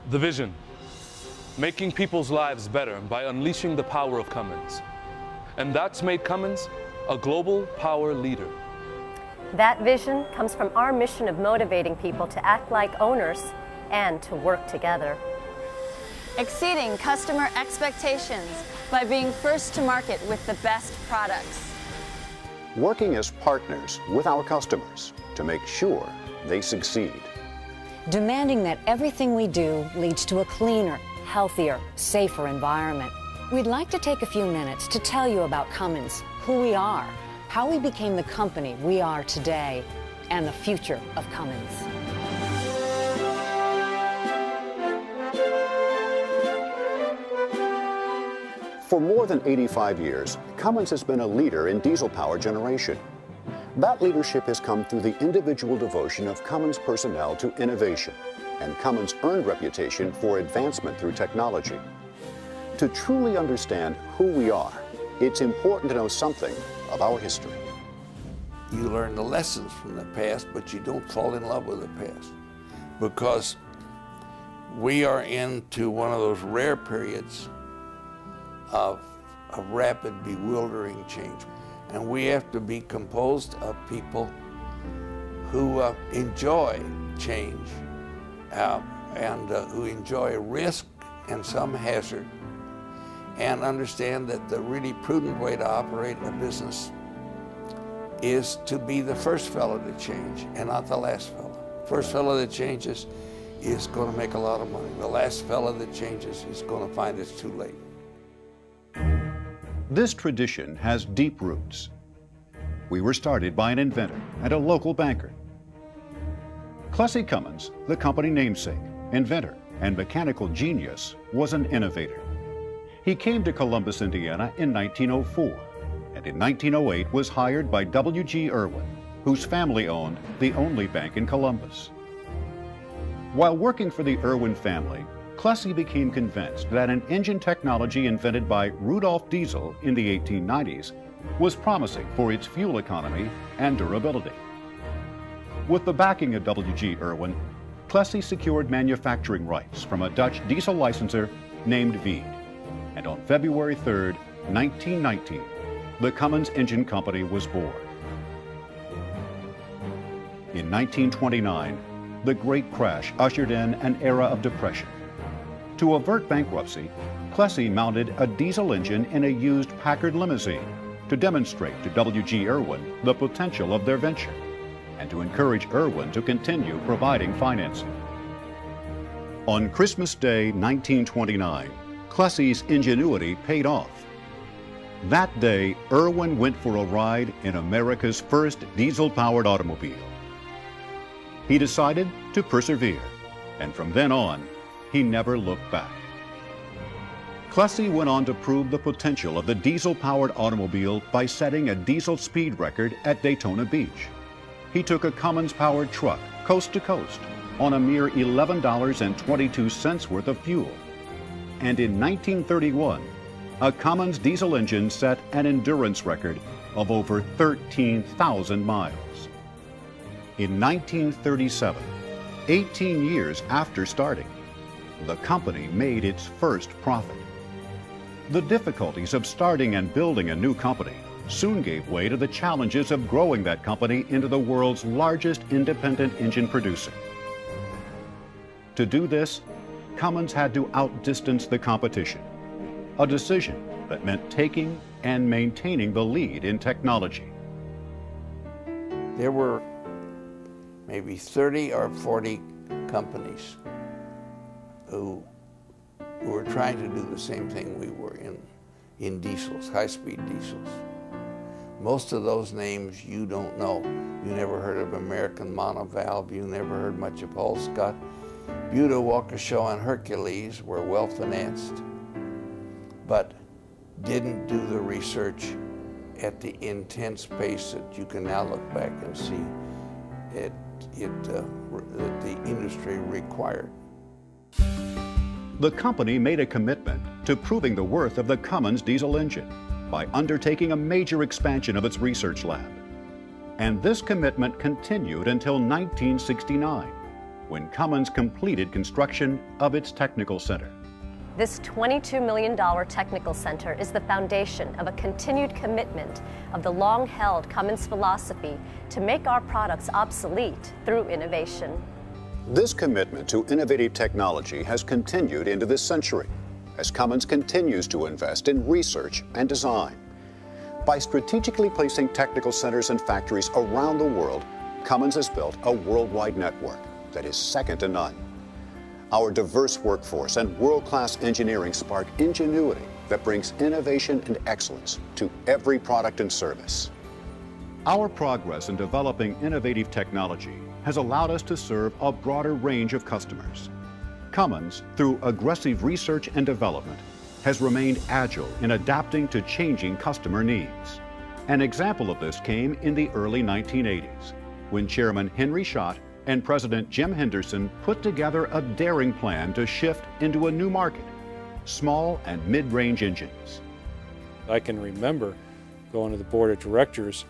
The vision, making people's lives better by unleashing the power of Cummins. And that's made Cummins a global power leader. That vision comes from our mission of motivating people to act like owners and to work together. Exceeding customer expectations by being first to market with the best products. Working as partners with our customers to make sure they succeed. Demanding that everything we do leads to a cleaner, healthier, safer environment. We'd like to take a few minutes to tell you about Cummins, who we are, how we became the company we are today, and the future of Cummins. For more than 85 years, Cummins has been a leader in diesel power generation. That leadership has come through the individual devotion of Cummins personnel to innovation and Cummins' earned reputation for advancement through technology. To truly understand who we are, it's important to know something of our history. You learn the lessons from the past, but you don't fall in love with the past, because we are into one of those rare periods of a rapid, bewildering change. And we have to be composed of people who enjoy change and who enjoy risk and some hazard, and understand that the really prudent way to operate a business is to be the first fellow to change and not the last fellow. First fellow that changes is going to make a lot of money. The last fellow that changes is going to find it's too late. This tradition has deep roots. We were started by an inventor and a local banker. Clessie Cummins, the company namesake, inventor, and mechanical genius, was an innovator. He came to Columbus, Indiana in 1904, and in 1908 was hired by W.G. Irwin, whose family owned the only bank in Columbus. While working for the Irwin family, Clessie became convinced that an engine technology invented by Rudolf Diesel in the 1890s was promising for its fuel economy and durability. With the backing of W.G. Irwin, Clessie secured manufacturing rights from a Dutch diesel licensor named Veed, and on February 3, 1919, the Cummins Engine Company was born. In 1929, the Great Crash ushered in an era of depression. To avert bankruptcy, Clessie mounted a diesel engine in a used Packard limousine to demonstrate to W.G. Irwin the potential of their venture and to encourage Irwin to continue providing financing. On Christmas Day, 1929, Clessie's ingenuity paid off. That day, Irwin went for a ride in America's first diesel-powered automobile. He decided to persevere, and from then on, he never looked back. Clessie went on to prove the potential of the diesel-powered automobile by setting a diesel speed record at Daytona Beach. He took a Cummins-powered truck coast to coast on a mere $11.22 worth of fuel. And in 1931, a Cummins diesel engine set an endurance record of over 13,000 miles. In 1937, 18 years after starting, the company made its first profit. The difficulties of starting and building a new company soon gave way to the challenges of growing that company into the world's largest independent engine producer. To do this, Cummins had to outdistance the competition, a decision that meant taking and maintaining the lead in technology. There were maybe 30 or 40 companies who were trying to do the same thing we were in diesels, high-speed diesels. Most of those names you don't know. You never heard of American Monovalve, you never heard much of Holscott. Buda, Waukesha, and Hercules were well financed, but didn't do the research at the intense pace that you can now look back and see that the industry required. The company made a commitment to proving the worth of the Cummins diesel engine by undertaking a major expansion of its research lab. And this commitment continued until 1969, when Cummins completed construction of its technical center. This $22 million technical center is the foundation of a continued commitment of the long-held Cummins philosophy to make our products obsolete through innovation. This commitment to innovative technology has continued into this century as Cummins continues to invest in research and design. By strategically placing technical centers and factories around the world, Cummins has built a worldwide network that is second to none. Our diverse workforce and world-class engineering spark ingenuity that brings innovation and excellence to every product and service. Our progress in developing innovative technology has allowed us to serve a broader range of customers. Cummins, through aggressive research and development, has remained agile in adapting to changing customer needs. An example of this came in the early 1980s, when Chairman Henry Schott and President Jim Henderson put together a daring plan to shift into a new market, small and mid-range engines. I can remember going to the board of directors.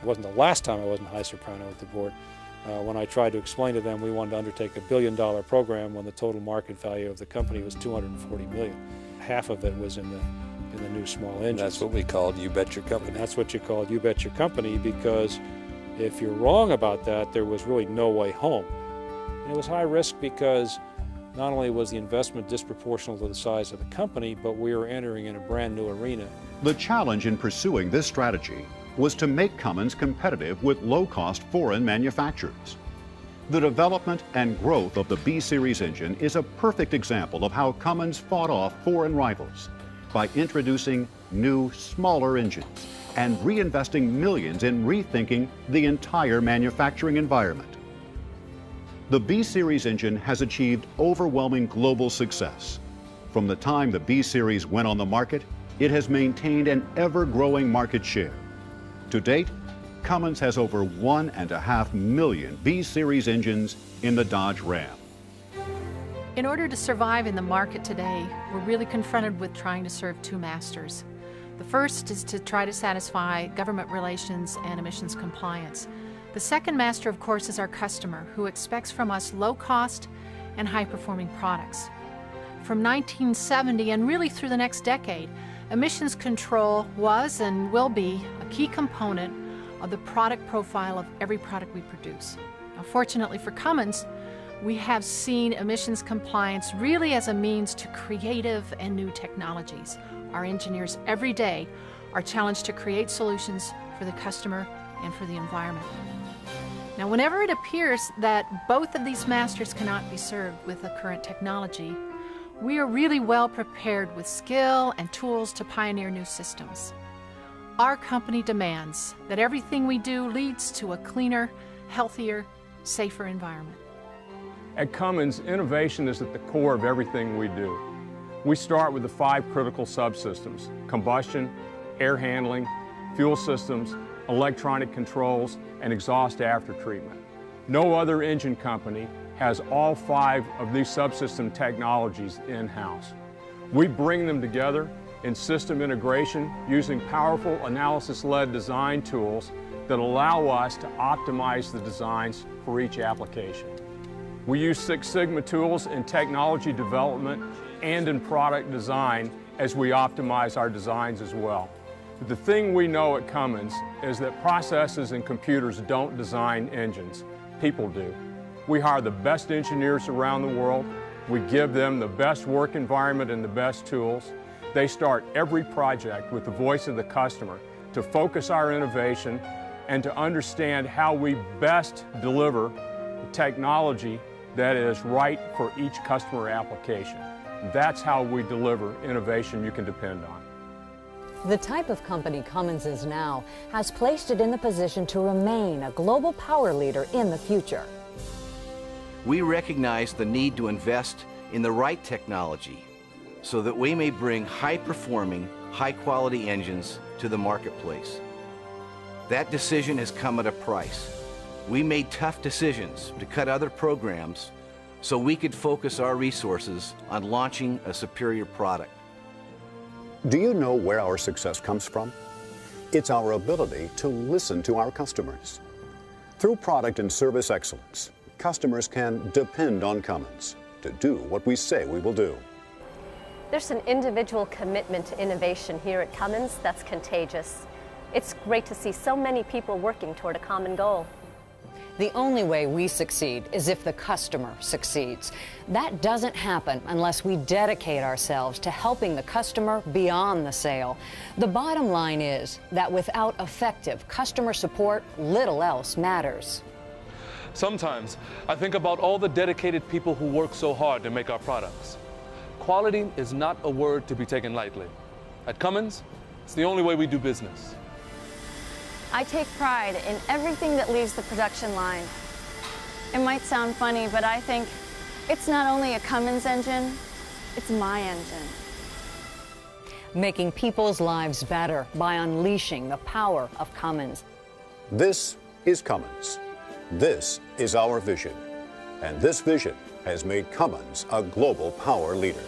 It wasn't the last time I was in high soprano with the board. When I tried to explain to them we wanted to undertake a $1 billion program when the total market value of the company was $240 million. Half of it was in the new small engines. And that's what we called You Bet Your Company. And that's what you called You Bet Your Company, because if you're wrong about that, there was really no way home. And it was high risk because not only was the investment disproportional to the size of the company, but we were entering in a brand new arena. The challenge in pursuing this strategy was to make Cummins competitive with low-cost foreign manufacturers. The development and growth of the B-Series engine is a perfect example of how Cummins fought off foreign rivals by introducing new, smaller engines and reinvesting millions in rethinking the entire manufacturing environment. The B-Series engine has achieved overwhelming global success. From the time the B-Series went on the market, it has maintained an ever-growing market share. To date, Cummins has over 1.5 million B-Series engines in the Dodge Ram. In order to survive in the market today, we're really confronted with trying to serve two masters. The first is to try to satisfy government relations and emissions compliance. The second master, of course, is our customer, who expects from us low-cost and high-performing products. From 1970 and really through the next decade, emissions control was and will be a key component of the product profile of every product we produce. Now, fortunately for Cummins, we have seen emissions compliance really as a means to creative and new technologies. Our engineers every day are challenged to create solutions for the customer and for the environment. Now, whenever it appears that both of these masters cannot be served with the current technology, we are really well prepared with skill and tools to pioneer new systems. Our company demands that everything we do leads to a cleaner, healthier, safer environment. At Cummins, innovation is at the core of everything we do. We start with the 5 critical subsystems: combustion, air handling, fuel systems, electronic controls, and exhaust aftertreatment. No other engine company has all 5 of these subsystem technologies in-house. We bring them together in system integration using powerful analysis-led design tools that allow us to optimize the designs for each application. We use Six Sigma tools in technology development and in product design as we optimize our designs as well. But the thing we know at Cummins is that processes and computers don't design engines, people do. We hire the best engineers around the world. We give them the best work environment and the best tools. They start every project with the voice of the customer to focus our innovation and to understand how we best deliver the technology that is right for each customer application. That's how we deliver innovation you can depend on. The type of company Cummins is now has placed it in the position to remain a global power leader in the future. We recognize the need to invest in the right technology so that we may bring high-performing, high-quality engines to the marketplace. That decision has come at a price. We made tough decisions to cut other programs so we could focus our resources on launching a superior product. Do you know where our success comes from? It's our ability to listen to our customers. Through product and service excellence, customers can depend on Cummins to do what we say we will do. There's an individual commitment to innovation here at Cummins that's contagious. It's great to see so many people working toward a common goal. The only way we succeed is if the customer succeeds. That doesn't happen unless we dedicate ourselves to helping the customer beyond the sale. The bottom line is that without effective customer support, little else matters. Sometimes I think about all the dedicated people who work so hard to make our products. Quality is not a word to be taken lightly. At Cummins, it's the only way we do business. I take pride in everything that leaves the production line. It might sound funny, but I think it's not only a Cummins engine, it's my engine. Making people's lives better by unleashing the power of Cummins. This is Cummins. This is our vision. And this vision has made Cummins a global power leader.